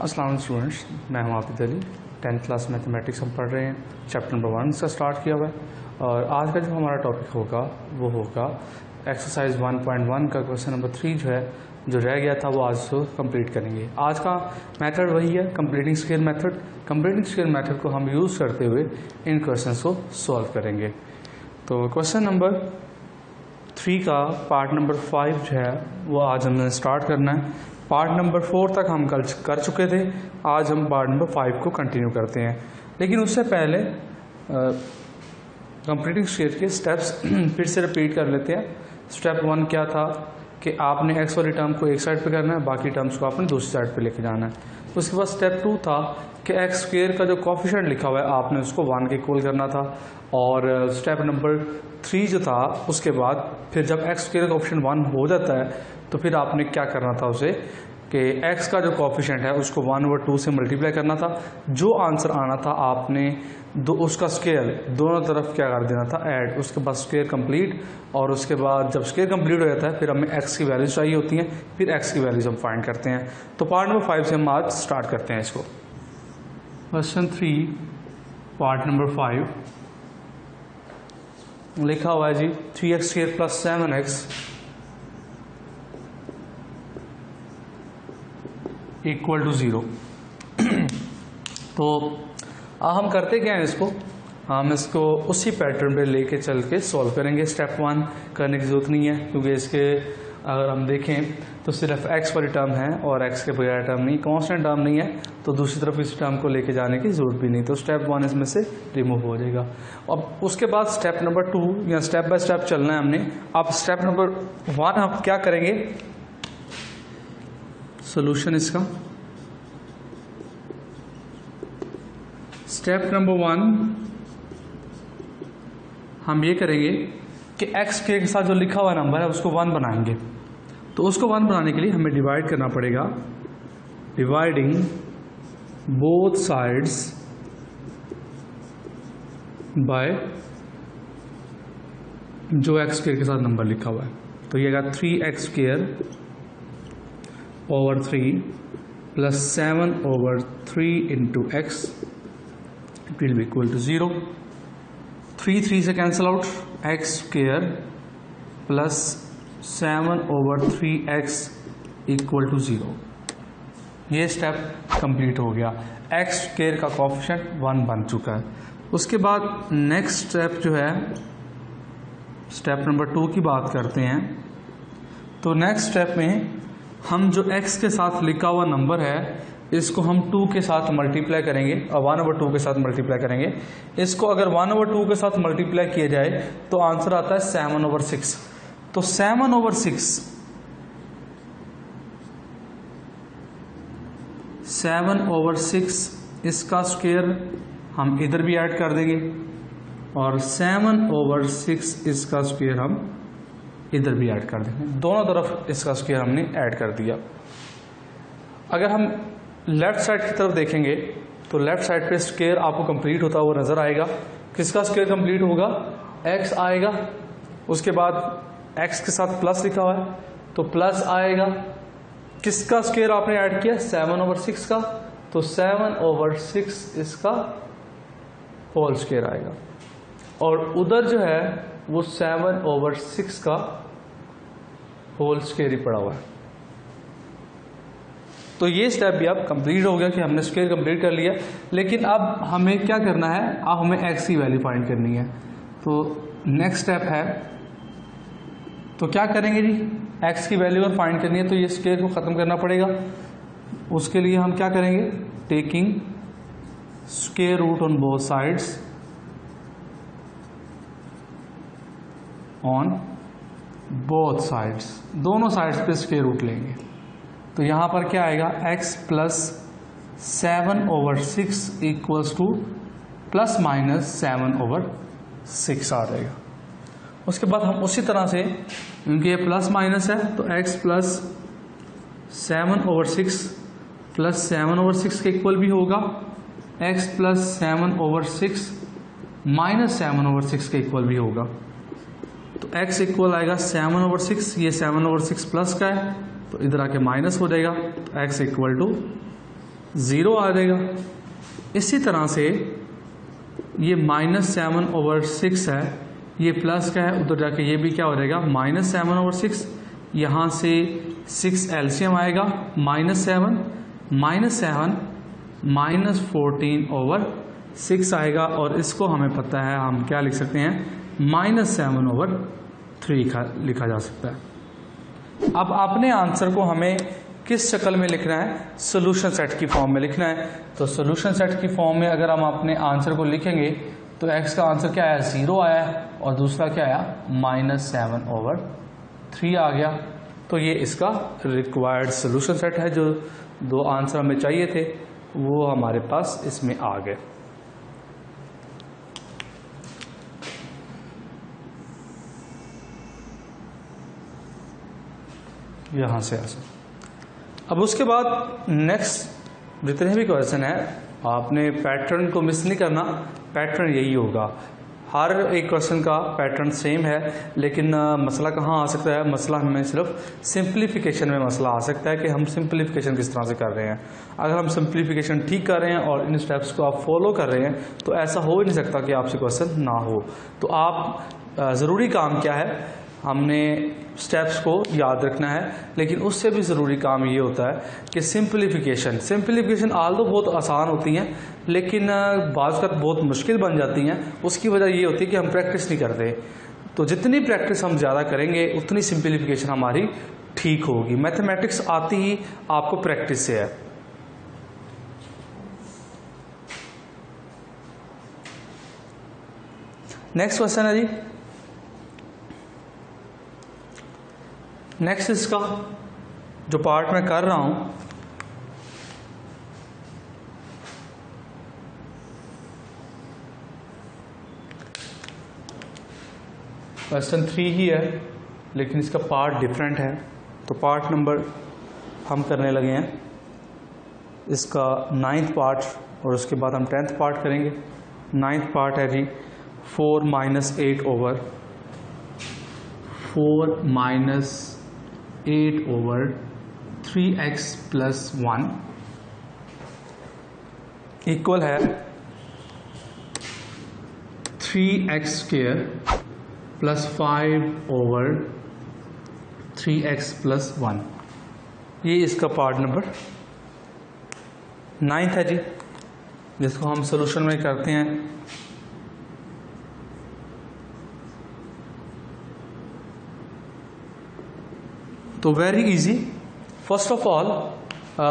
अस्सलाम स्टूडेंट्स, मैं हूं Abid Ali. 10th class mathematics हम पढ़ रहे हैं। चैप्टर नंबर 1 से स्टार्ट किया हुआ है और आज का जो हमारा टॉपिक होगा वो होगा एक्सरसाइज 1.1 का क्वेश्चन नंबर 3 जो है, जो रह गया था वो आज तो कंप्लीट करेंगे। आज का मेथड वही है, completing square method. Completing square method को हम यूज़ करते हुए इन क्वेश्चन को सॉल्व करेंगे। तो क्वेश्चन नंबर 3 का पार्ट नंबर 5 जो है वो आज हमने स्टार्ट करना है। पार्ट नंबर 4 तक हम कल कर चुके थे, आज हम पार्ट नंबर 5 को कंटिन्यू करते हैं। लेकिन उससे पहले कंप्लीटिंग स्केयर के स्टेप्स फिर से रिपीट कर लेते हैं। स्टेप 1 क्या था कि आपने एक्स वाली टर्म को एक साइड पे करना है, बाकी टर्म्स को आपने दूसरी साइड पे लेके जाना है। उसके बाद स्टेप 2 था कि एक्स स्क्वेयर का जो कोफिशिएंट लिखा हुआ है आपने उसको 1 के इक्वल करना था। और स्टेप नंबर 3 जो था उसके बाद फिर जब एक्स स्क्वेयर का कोफिशिएंट 1 हो जाता है तो फिर आपने क्या करना था उसे कि एक्स का जो कोफिशिएंट है उसको 1/2 से मल्टीप्लाई करना था। जो आंसर आना था आपने उसका स्केयर दोनों तरफ क्या कर देना था, ऐड। उसके बाद स्केयर कंप्लीट, और उसके बाद जब स्केयर कंप्लीट हो जाता है फिर हमें एक्स की वैल्यूज चाहिए होती हैं, फिर एक्स की वैल्यूज हम फाइंड करते हैं। तो पार्ट नंबर 5 से हम आज स्टार्ट करते हैं इसको। क्वेश्चन 3 पार्ट नंबर 5 लिखा हुआ है जी 3x² + 7x = 0। तो हम करते क्या है, इसको हम इसको उसी पैटर्न पे लेके चल के सॉल्व करेंगे। स्टेप 1 करने की ज़रूरत नहीं है क्योंकि इसके अगर हम देखें तो सिर्फ x वाली टर्म है और x के बगैर टर्म नहीं, कांस्टेंट टर्म नहीं है, तो दूसरी तरफ इस टर्म को लेके जाने की ज़रूरत भी नहीं। तो स्टेप 1 इसमें से रिमूव हो जाएगा। अब उसके बाद स्टेप नंबर 2 या स्टेप बाय स्टेप चलना है हमने। अब स्टेप नंबर 1 हम क्या करेंगे, सोल्यूशन इसका। स्टेप नंबर 1 हम ये करेंगे कि x के साथ जो लिखा हुआ नंबर है उसको 1 बनाएंगे। तो उसको 1 बनाने के लिए हमें डिवाइड करना पड़ेगा, डिवाइडिंग बोथ साइड्स बाय जो x के साथ नंबर लिखा हुआ है। तो ये आएगा 3x² / 3 + 7/3 × x, it will be equal to 0। 3 से कैंसिल आउट, x² + 7/3x = 0। ये स्टेप कंप्लीट हो गया। x² का कोफिशिएंट 1 बन चुका है। उसके बाद नेक्स्ट स्टेप जो है, स्टेप नंबर 2 की बात करते हैं। तो नेक्स्ट स्टेप में हम जो x के साथ लिखा हुआ नंबर है इसको हम 2 के साथ मल्टीप्लाई करेंगे और 1/2 के साथ मल्टीप्लाई करेंगे। इसको अगर 1/2 के साथ मल्टीप्लाई किया जाए तो आंसर आता है 7/6। तो 7/6 इसका स्क्वायर हम इधर भी ऐड कर देंगे और 7/6 इसका स्क्वायर हम इधर भी ऐड कर देंगे। दोनों तरफ इसका स्क्वायर हमने ऐड कर दिया। अगर हम लेफ्ट साइड की तरफ देखेंगे तो लेफ्ट साइड पे स्क्वायर आपको कंप्लीट होता हुआ नजर आएगा। किसका स्क्वायर कंप्लीट होगा, x आएगा। उसके बाद x के साथ प्लस लिखा हुआ है तो प्लस आएगा। किसका स्क्वायर आपने ऐड किया, 7/6 का, तो 7/6 इसका होल स्क्वायर आएगा। और उधर जो है वो 7/6 का होल स्क्वायर ही पड़ा हुआ है। तो ये स्टेप भी अब कंप्लीट हो गया कि हमने स्क्वायर कंप्लीट कर लिया। लेकिन अब हमें क्या करना है, अब हमें x की वैल्यू फाइंड करनी है। तो नेक्स्ट स्टेप है, तो क्या करेंगे जी, x की वैल्यू अगर फाइंड करनी है तो ये स्क्वायर को ख़त्म करना पड़ेगा। उसके लिए हम क्या करेंगे, taking square root on both sides on both sides, दोनों साइड्स पे स्क्वायर रूट लेंगे। तो यहाँ पर क्या आएगा, x + 7/6 = ±7/6 आ जाएगा। उसके बाद हम उसी तरह से, क्योंकि ये प्लस माइनस है तो x + 7/6 + 7/6 के इक्वल भी होगा, x + 7/6 - 7/6 के इक्वल भी होगा। तो x इक्वल आएगा 7/6, ये 7/6 प्लस का है तो इधर आके माइनस हो जाएगा। तो x इक्वल टू 0 आ जाएगा। इसी तरह से ये -7/6 है, ये प्लस का है, उधर जाके ये भी क्या हो जाएगा -7/6। यहाँ से 6 एलसीएम आएगा, -7 -14/6 आएगा, और इसको हमें पता है हम क्या लिख सकते हैं -7/3 लिखा जा सकता है। अब आपने आंसर को हमें किस शक्ल में लिखना है, सोल्यूशन सेट की फॉर्म में लिखना है। तो सोल्यूशन सेट की फॉर्म में अगर हम अपने आंसर को लिखेंगे तो x का आंसर क्या आया 0 आया है, और दूसरा क्या आया -7/3 आ गया। तो ये इसका रिक्वायर्ड सोल्यूशन सेट है। जो 2 आंसर हमें चाहिए थे वो हमारे पास इसमें आ गए। यहाँ से ऐसे। अब उसके बाद नेक्स्ट जितने भी क्वेश्चन है, आपने पैटर्न को मिस नहीं करना। पैटर्न यही होगा, हर एक क्वेश्चन का पैटर्न सेम है, लेकिन मसला कहाँ आ सकता है, मसला हमें सिर्फ सिंप्लीफिकेशन में मसला आ सकता है कि हम सिंप्लीफिकेशन किस तरह से कर रहे हैं। अगर हम सिंप्लीफिकेशन ठीक कर रहे हैं और इन स्टेप्स को आप फॉलो कर रहे हैं तो ऐसा हो ही नहीं सकता कि आपसे क्वेश्चन ना हो। तो आप ज़रूरी काम क्या है, हमने स्टेप्स को याद रखना है, लेकिन उससे भी ज़रूरी काम ये होता है कि सिंप्लीफिकेशन आल तो बहुत आसान होती हैं, लेकिन बाज़ वक़्त बहुत मुश्किल बन जाती हैं। उसकी वजह ये होती है कि हम प्रैक्टिस नहीं करते। तो जितनी प्रैक्टिस हम ज़्यादा करेंगे उतनी सिंप्लीफिकेशन हमारी ठीक होगी। मैथमेटिक्स आती ही आपको प्रैक्टिस से है। नेक्स्ट क्वेश्चन है जी, नेक्स्ट इसका जो पार्ट मैं कर रहा हूं, क्वेश्चन 3 ही है, लेकिन इसका पार्ट डिफरेंट है। तो पार्ट नंबर हम करने लगे हैं इसका 9th पार्ट, और उसके बाद हम 10th पार्ट करेंगे। 9th पार्ट है जी 4 - 8/3x + 1 इक्वल है 3x² + 5/3x + 1। ये इसका पार्ट नंबर 9th है जी, जिसको हम सोल्यूशन में करते हैं। तो very easy, first of all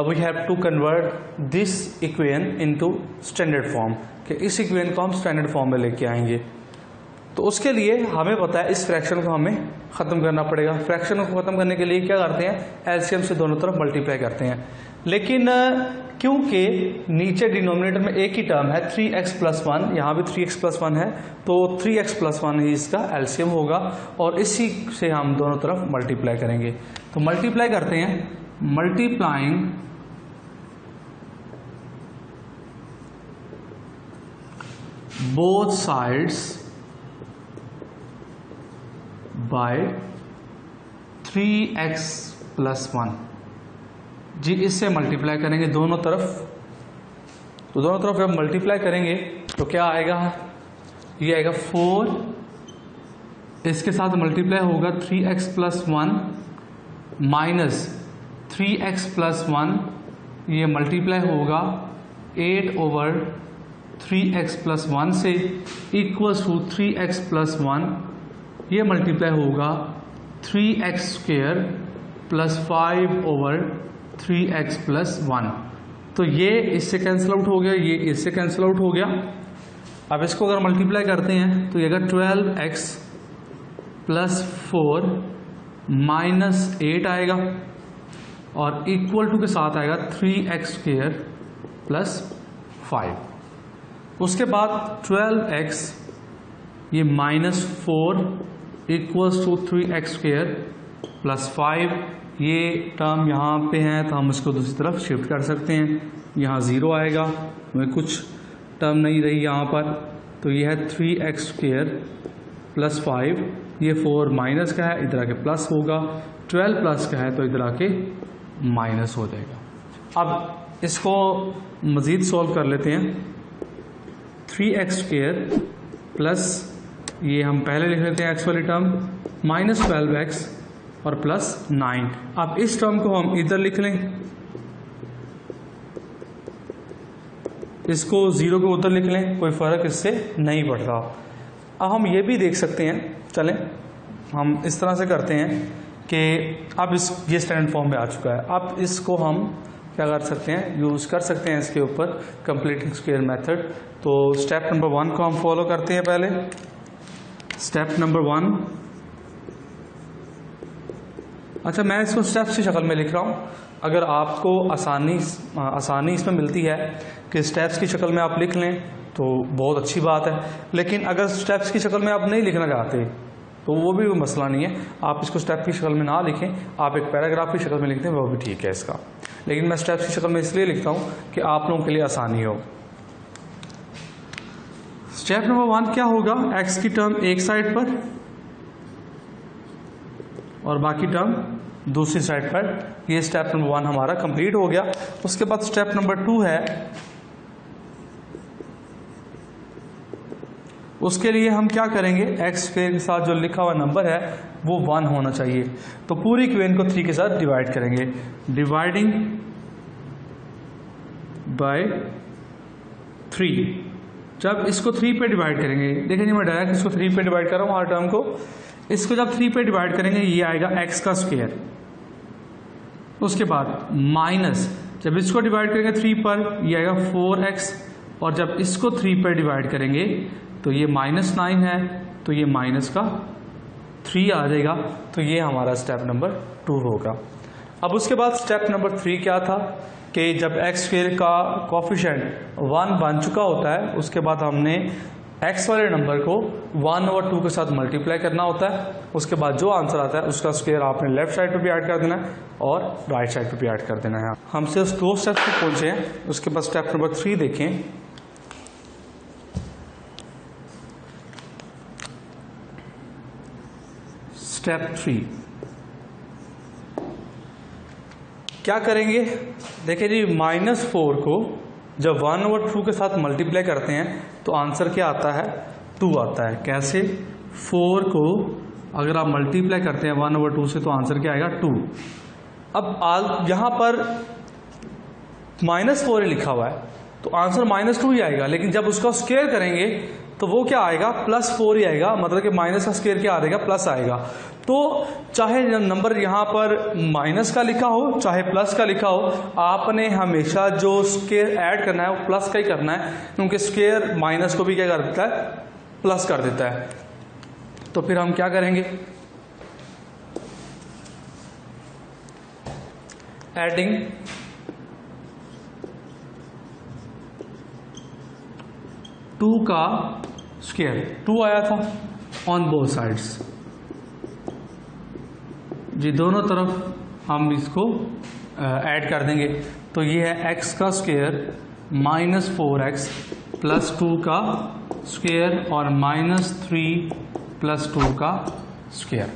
we have to convert this equation into standard form, कि इस इक्वेशन को हम स्टैंडर्ड फॉर्म में लेके आएंगे। तो उसके लिए हमें पता है इस फ्रैक्शन को हमें ख़त्म करना पड़ेगा। फ्रैक्शन को ख़त्म करने के लिए क्या करते हैं, एलसीएम से दोनों तरफ मल्टीप्लाई करते हैं। लेकिन क्योंकि नीचे डिनोमिनेटर में एक ही टर्म है 3x + 1, यहाँ भी 3x + 1 है, तो 3x + 1 ही इसका एलसीएम होगा, और इसी से हम दोनों तरफ मल्टीप्लाई करेंगे। तो मल्टीप्लाई करते हैं, multiplying both sides by 3x + 1 जी, इससे मल्टीप्लाई करेंगे दोनों तरफ। तो दोनों तरफ जब मल्टीप्लाई करेंगे तो क्या आएगा, ये आएगा 4, इसके साथ मल्टीप्लाई होगा 3x + 1 माइनस 3x + 1, ये मल्टीप्लाई होगा 8/3x + 1 से, इक्वल्स टू 3x + 1, ये मल्टीप्लाई होगा 3x² + 5/3x + 1। तो ये इससे कैंसिल आउट हो गया, ये इससे कैंसिल आउट हो गया। अब इसको अगर मल्टीप्लाई करते हैं तो ये अगर 12x + 4 - 8 आएगा, और इक्वल टू के साथ आएगा 3x² + 5। उसके बाद 12x, ये -4 इक्वल्स टू 3x² + 5, ये टर्म यहाँ पे है तो हम इसको दूसरी तरफ शिफ्ट कर सकते हैं। यहाँ 0 आएगा, हमें कुछ टर्म नहीं रही यहाँ पर, तो ये है 3x² + 5, ये 4 माइनस का है, इधर आके प्लस होगा, 12 प्लस का है तो इधर आके माइनस हो जाएगा। अब इसको मज़ीद सॉल्व कर लेते हैं। 3x² प्लस ये हम पहले लिख लेते हैं x वाली टर्म माइनस 12x और प्लस 9। अब इस टर्म को हम इधर लिख लें, इसको 0 को उधर लिख लें, कोई फ़र्क इससे नहीं पड़ता। अब हम ये भी देख सकते हैं, चलें हम इस तरह से करते हैं कि अब ये स्टैंडर्ड फॉर्म में आ चुका है। अब इसको हम क्या कर सकते हैं, यूज़ कर सकते हैं इसके ऊपर कंप्लीटिंग स्क्वायर मेथड। तो स्टेप नंबर 1 को हम फॉलो करते हैं। पहले स्टेप नंबर 1, अच्छा मैं इसको स्टेप्स की शक्ल में लिख रहा हूँ। अगर आपको आसानी इसमें मिलती है कि स्टेप्स की शक्ल में आप लिख लें तो बहुत अच्छी बात है, लेकिन अगर स्टेप्स की शक्ल में आप नहीं लिखना चाहते तो वो भी मसला नहीं है, आप इसको स्टेप की शक्ल में ना लिखें, आप एक पैराग्राफ की शक्ल में लिखते हैं, वो भी ठीक है इसका। लेकिन मैं स्टेप्स की शक्ल में इसलिए लिखता हूँ कि आप लोगों के लिए आसानी हो। स्टेप नंबर 1 क्या होगा, x की टर्म एक साइड पर और बाकी टर्म दूसरी साइड पर। ये स्टेप नंबर 1 हमारा कंप्लीट हो गया। उसके बाद स्टेप नंबर 2 है, उसके लिए हम क्या करेंगे, x स्क्वायर के साथ जो लिखा हुआ नंबर है वो 1 होना चाहिए। तो पूरी इक्वेशन को 3 के साथ डिवाइड करेंगे, डिवाइडिंग बाय 3। जब इसको 3 पे डिवाइड करेंगे, देखिए जी मैं डायरेक्ट इसको 3 पे डिवाइड कर रहा हूँ हर टर्म को। इसको जब 3 पे डिवाइड करेंगे ये आएगा x का स्क्वायर। उसके बाद माइनस, जब इसको डिवाइड करेंगे 3 पर ये आएगा 4x, और जब इसको 3 पर डिवाइड करेंगे तो ये -9 है, तो ये माइनस का 3 आ जाएगा। तो ये हमारा स्टेप नंबर 2 होगा। अब उसके बाद स्टेप नंबर 3 क्या था कि जब x स्क्वायर का कोफिशिएंट 1 बन चुका होता है, उसके बाद हमने x वाले नंबर को 1/2 के साथ मल्टीप्लाई करना होता है। उसके बाद जो आंसर आता है उसका स्क्वायर आपने लेफ्ट साइड पे भी ऐड कर देना है और राइट साइड पे भी ऐड कर देना है। हम सिर्फ 2 स्टेप्स पे पहुंचे हैं। उसके बाद स्टेप नंबर 3 देखें। स्टेप 3 क्या करेंगे, देखिए जी -4 को जब 1/2 के साथ मल्टीप्लाई करते हैं तो आंसर क्या आता है, 2 आता है। कैसे, 4 को अगर आप मल्टीप्लाई करते हैं 1/2 से तो आंसर क्या आएगा, 2। अब यहाँ पर -4 लिखा हुआ है तो आंसर -2 ही आएगा, लेकिन जब उसका स्क्वायर करेंगे तो वो क्या आएगा, +4 ही आएगा। मतलब कि माइनस का स्क्वायर क्या आएगा, प्लस आएगा। तो चाहे नंबर यहाँ पर माइनस का लिखा हो चाहे प्लस का लिखा हो, आपने हमेशा जो स्क्वायर ऐड करना है वो प्लस का ही करना है, क्योंकि स्क्वायर माइनस को भी क्या कर देता है, प्लस कर देता है। तो फिर हम क्या करेंगे, एडिंग टू का स्क्वायर, 2 आया था ऑन बोथ साइड्स जी, दोनों तरफ हम इसको ऐड कर देंगे। तो ये है x का स्क्वायर -4x + 2 का स्क्वायर और -3 + 2 का स्क्वायर।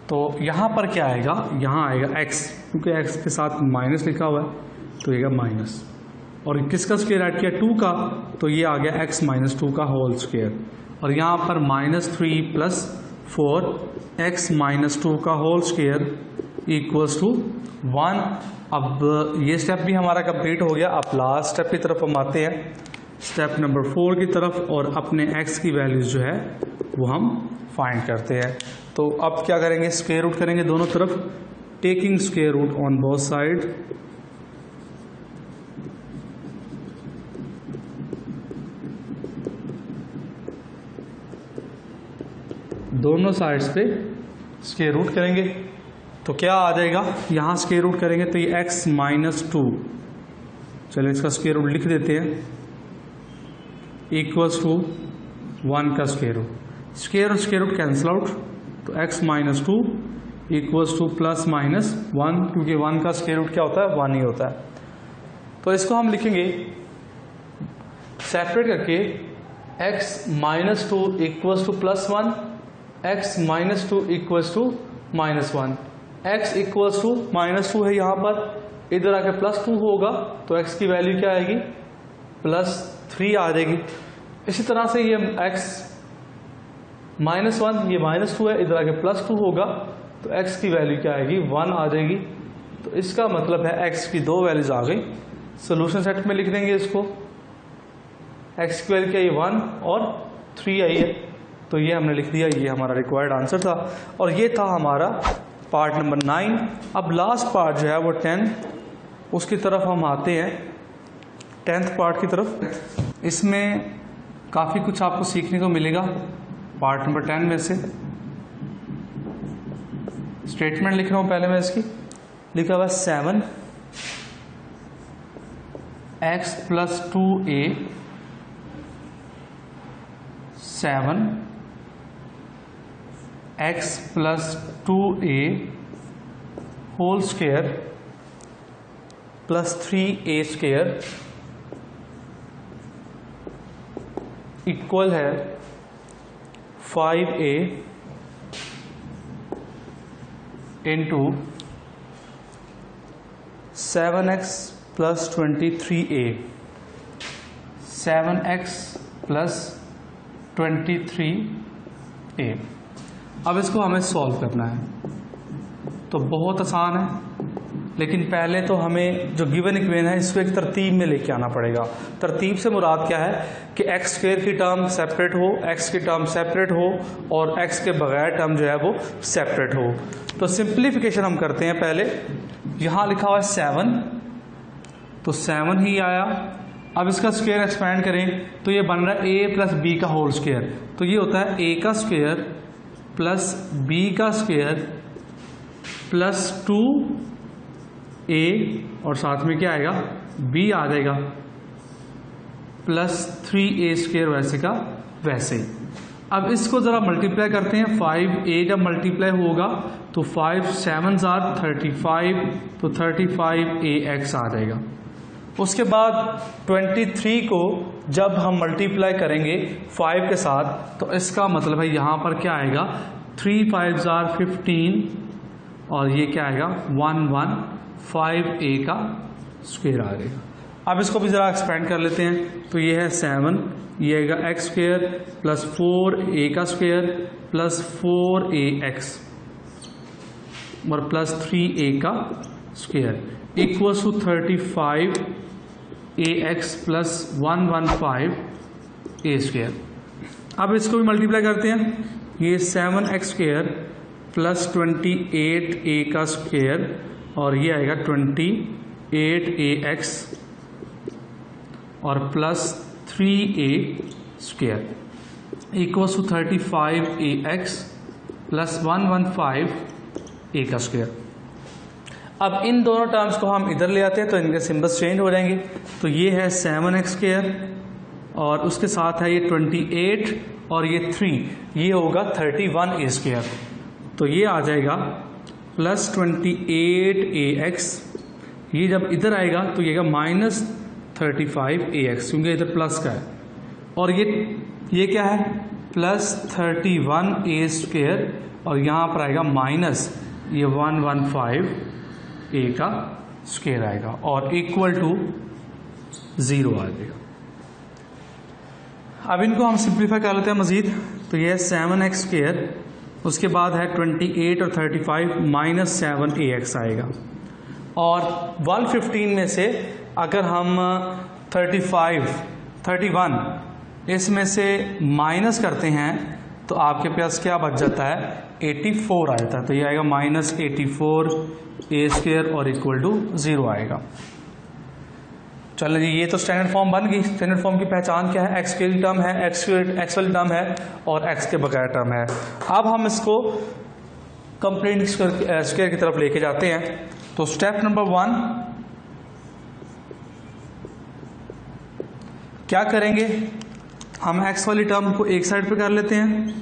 तो यहाँ पर क्या आएगा, यहाँ आएगा x, क्योंकि x के साथ माइनस लिखा हुआ है तो आएगा माइनस, और किसका स्क्वायर ऐड किया, 2 का, तो ये आ गया x - 2 का होल स्क्वायर। और यहाँ पर -3 + 4 x - 2 का होल स्क्वायर = 1। अब ये स्टेप भी हमारा कंप्लीट हो गया। अब लास्ट स्टेप की तरफ हम आते हैं, स्टेप नंबर 4 की तरफ, और अपने x की वैल्यूज जो है वो हम फाइंड करते हैं। तो अब क्या करेंगे, स्क्वायर रूट करेंगे दोनों तरफ, taking square root on both side. दोनों साइड्स पे स्क्वायर रूट करेंगे तो क्या आ जाएगा, यहाँ स्क्वायर रूट करेंगे तो ये x - 2, चलिए इसका स्क्वायर रूट लिख देते हैं, = 1 का स्क्वायर रूट। स्क्वायर और स्क्वायर रूट कैंसिल आउट, तो x - 2 = ±1, क्योंकि 1 का स्क्वायर रूट क्या होता है, 1 ही होता है। तो इसको हम लिखेंगे सेपरेट करके, x - 2 = +1, x - 2 = -1। x = -2 है यहाँ पर, इधर आके +2 होगा तो x की वैल्यू क्या आएगी, +3 आ जाएगी। इसी तरह से ये x -1, ये -2 है, इधर आके +2 होगा तो x की वैल्यू क्या आएगी, 1 आ जाएगी। तो इसका मतलब है x की 2 वैल्यूज आ गई। सोल्यूशन सेट में लिख देंगे इसको, x की वैल्यू क्या है, 1 और 3 आई है। तो ये हमने लिख दिया, ये हमारा रिक्वायर्ड आंसर था। और ये था हमारा पार्ट नंबर 9। अब लास्ट पार्ट जो है वो 10, उसकी तरफ हम आते हैं, 10th पार्ट की तरफ। इसमें काफ़ी कुछ आपको सीखने को मिलेगा पार्ट नंबर 10 में से। स्टेटमेंट लिख रहा हूँ पहले मैं इसकी, लिखा हुआ 7x + 2a 7x + 2a whole square + 3a square equal है 5a into 7x + 23a 7x + 23a। अब इसको हमें सॉल्व करना है, तो बहुत आसान है, लेकिन पहले तो हमें जो गिवन इक्वेशन है इसको एक तरतीब में लेके आना पड़ेगा। तरतीब से मुराद क्या है कि x स्क्वायर की टर्म सेपरेट हो, x की टर्म सेपरेट हो और x के बगैर टर्म जो है वो सेपरेट हो। तो सिंप्लीफिकेशन हम करते हैं। पहले यहाँ लिखा हुआ है 7, तो 7 ही आया। अब इसका स्क्वायर एक्सपेंड करें तो ये बन रहा है a + b का होल स्क्वायर, तो ये होता है a का स्क्वायर + b का स्क्वायर + 2a और साथ में क्या आएगा, b आ जाएगा + 3a स्क्वायर वैसे का वैसे ही। अब इसको ज़रा मल्टीप्लाई करते हैं। 5a जब मल्टीप्लाई होगा तो 5 7s are 35, तो 35ax आ जाएगा। उसके बाद 23 को जब हम मल्टीप्लाई करेंगे 5 के साथ तो इसका मतलब है यहाँ पर क्या आएगा, 3 5s are 15 और ये क्या आएगा 115a का स्क्वायर आ जाएगा। अब इसको भी ज़रा एक्सपेंड कर लेते हैं, तो ये है 7, ये आएगा x स्क्वायर + 4a का स्क्वायर + 4ax और + 3a का square equals to 35ax + 115a square. अब इसको भी मल्टीप्लाई करते हैं, ये 7x स्क्वायर + 28a का स्क्वायर और ये आएगा 28ax और + 3a square equals to 35ax + 115a का स्क्वायर। अब इन दोनों टर्म्स को हम इधर ले आते हैं तो इनके सिंबल्स चेंज हो जाएंगे। तो ये है 7x स्क्वायर और उसके साथ है ये 28 और ये 3, ये होगा 31a स्क्वायर। तो ये आ जाएगा + 28ax, ये जब इधर आएगा तो ये आएगा -35ax क्योंकि इधर प्लस का है, और ये क्या है +31a स्क्वायर और यहाँ पर आएगा माइनस ये 115a का स्क्वायर आएगा और इक्वल टू 0 आ जाएगा। अब इनको हम सिंप्लीफाई कर लेते हैं मज़ीद। तो ये 7x स्क्वायर, उसके बाद है 28 और 35 -7ax आएगा, और 115 में से अगर हम 31 इसमें से माइनस करते हैं तो आपके पास क्या बच जाता है 84 आ जाता है। तो ये आएगा -84a स्क्वायर और इक्वल टू 0 आएगा। चलो जी, ये तो स्टैंडर्ड फॉर्म बन गई। स्टैंडर्ड फॉर्म की पहचान क्या है, एक्स की टर्म है, एक्स वाली टर्म है और एक्स के बगैर टर्म है। अब हम इसको कंप्लीट स्क्वायर की तरफ लेके जाते हैं। तो स्टेप नंबर 1 क्या करेंगे, हम एक्स वाली टर्म को एक साइड पे कर लेते हैं।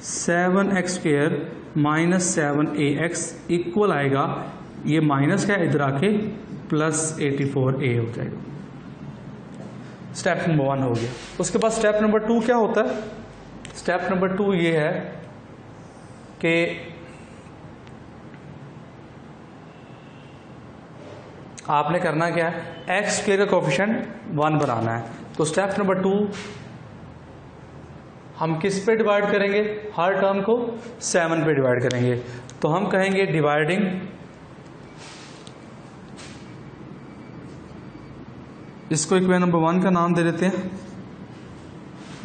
7x स्क्वायर -7ax इक्वल आएगा, ये माइनस का इधर आके +84a हो जाएगा। स्टेप नंबर 1 हो गया। उसके बाद स्टेप नंबर 2 क्या होता है, स्टेप नंबर 2 ये है कि आपने करना क्या है, एक्स स्क्वायर का कोफिशिएंट 1 बनाना है। तो स्टेप नंबर 2 हम किस पे डिवाइड करेंगे, हर टर्म को 7 पे डिवाइड करेंगे। तो हम कहेंगे डिवाइडिंग इसको इक्वेशन नंबर 1 का नाम दे देते हैं,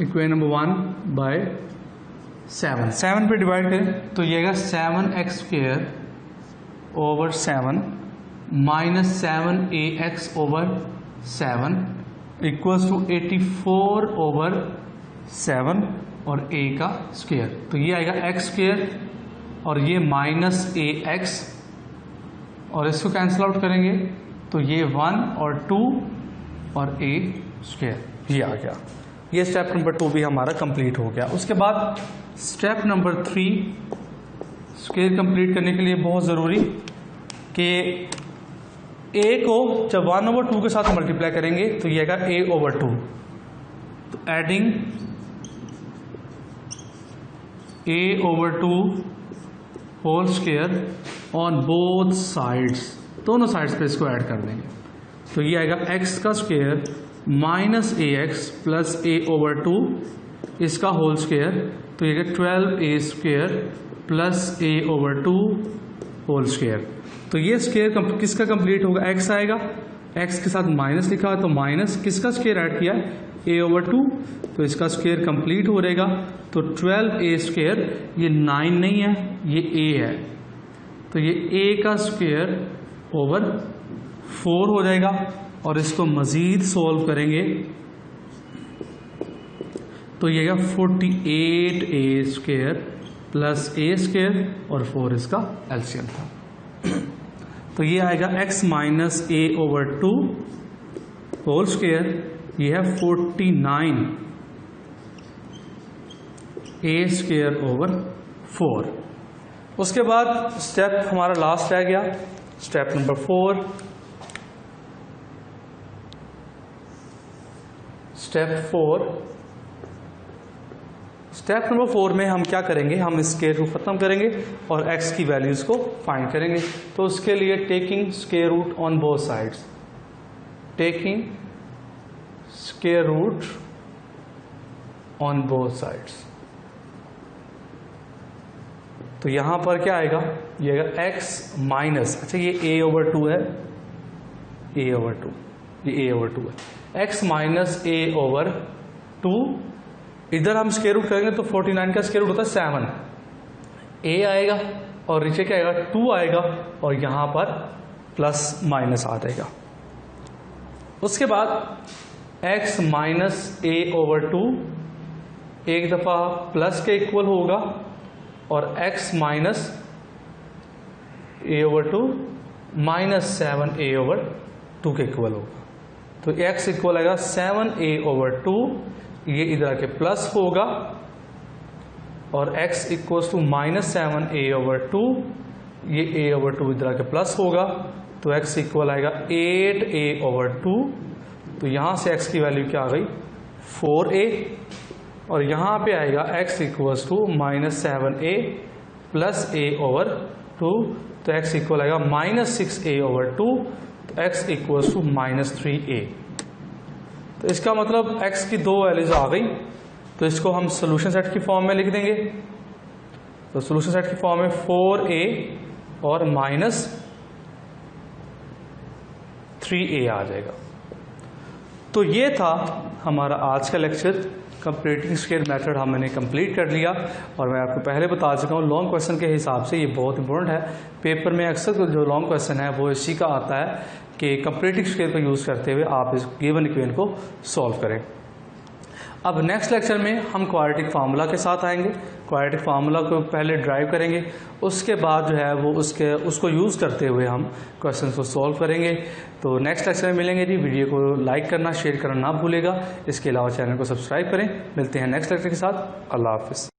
इक्वेशन नंबर 1 बाय 7 पे डिवाइड करें तो ये आएगा 7x square over 7 minus 7ax over 7 equals to 84 over 7 और a का स्क्वायर। तो ये आएगा x स्क्वायर और ये माइनस ax और इसको कैंसिल आउट करेंगे तो ये 1 और 2 और a स्क्वायर ये आ गया। ये स्टेप नंबर 2 भी हमारा कंप्लीट हो गया। उसके बाद स्टेप नंबर 3 स्क्वायर कंप्लीट करने के लिए बहुत ज़रूरी कि a को जब 1/2 के साथ मल्टीप्लाई करेंगे तो ये आएगा a/2। तो adding a/2 whole square on both sides, दोनों साइड्स पे इसको ऐड कर देंगे तो ये आएगा x का square minus ax plus a/2 इसका होल स्क्वायर तो ये 12a square plus a/2 whole square. तो ये स्क्वायर किसका कंप्लीट होगा, x आएगा, x के साथ माइनस लिखा है तो माइनस किसका स्क्वायर ऐड किया a/2 तो इसका स्क्वायर कंप्लीट हो रहेगा। तो 12a स्क्वायर ये 9 नहीं है, ये a है तो ये a का स्क्वायर ओवर 4 हो जाएगा और इसको मजीद सोल्व करेंगे तो ये 48a square plus a square और 4 इसका एलसीएम था। तो ये आएगा x minus a/2 whole square, ये है 49 a स्क्वायर ओवर 4। उसके बाद स्टेप हमारा लास्ट रह गया, स्टेप नंबर 4। स्टेप नंबर 4 में हम क्या करेंगे, हम स्क्वायर रूट खत्म करेंगे और x की वैल्यूज को फाइंड करेंगे। तो उसके लिए taking square root on both sides, taking square root on both sides. तो यहां पर क्या आएगा, ये आएगा x माइनस, अच्छा ये a/2 है, a/2 ये a/2 है, x माइनस a/2। इधर हम स्क्वायर रूट करेंगे तो 49 का स्क्वायर रूट होता है 7, a आएगा और नीचे क्या आएगा 2 आएगा और यहां पर प्लस माइनस आ जाएगा। उसके बाद x माइनस a/2 एक दफा प्लस के इक्वल होगा और x minus a/2 minus 7a/2 के इक्वल होगा। तो x इक्वल आएगा 7a/2, ये इधर आके प्लस होगा और x equals to minus 7a/2, ये a/2 इधर आके प्लस होगा तो x इक्वल आएगा 8a/2। तो यहां से x की वैल्यू क्या आ गई 4a और यहाँ पे आएगा x equals to minus 7a plus a/2 तो x इक्वल आएगा माइनस 6a/2 तो x equals to minus 3a। तो इसका मतलब x की दो वैल्यूज आ गई तो इसको हम सोल्यूशन सेट की फॉर्म में लिख देंगे। तो सोल्यूशन सेट की फॉर्म में 4a और माइनस 3a आ जाएगा। तो ये था हमारा आज का लेक्चर, कंप्लीटिंग स्क्वायर मेथड हमने कंप्लीट कर लिया और मैं आपको पहले बता चुका हूँ लॉन्ग क्वेश्चन के हिसाब से ये बहुत इंपॉर्टेंट है। पेपर में अक्सर जो लॉन्ग क्वेश्चन है वो इसी का आता है कि कंप्लीटिंग स्क्वायर का यूज़ करते हुए आप इस गिवन इक्वेशन को सॉल्व करें। अब नेक्स्ट लेक्चर में हम क्वाड्रेटिक फार्मूला के साथ आएंगे। क्वाड्रेटिक फार्मूला को पहले ड्राइव करेंगे, उसके बाद जो है वो उसको यूज़ करते हुए हम क्वेश्चन को सॉल्व करेंगे। तो नेक्स्ट लेक्चर में मिलेंगे जी। वीडियो को लाइक करना, शेयर करना ना भूलेगा। इसके अलावा चैनल को सब्सक्राइब करें। मिलते हैं नेक्स्ट लेक्चर के साथ। अल्लाह हाफिज़।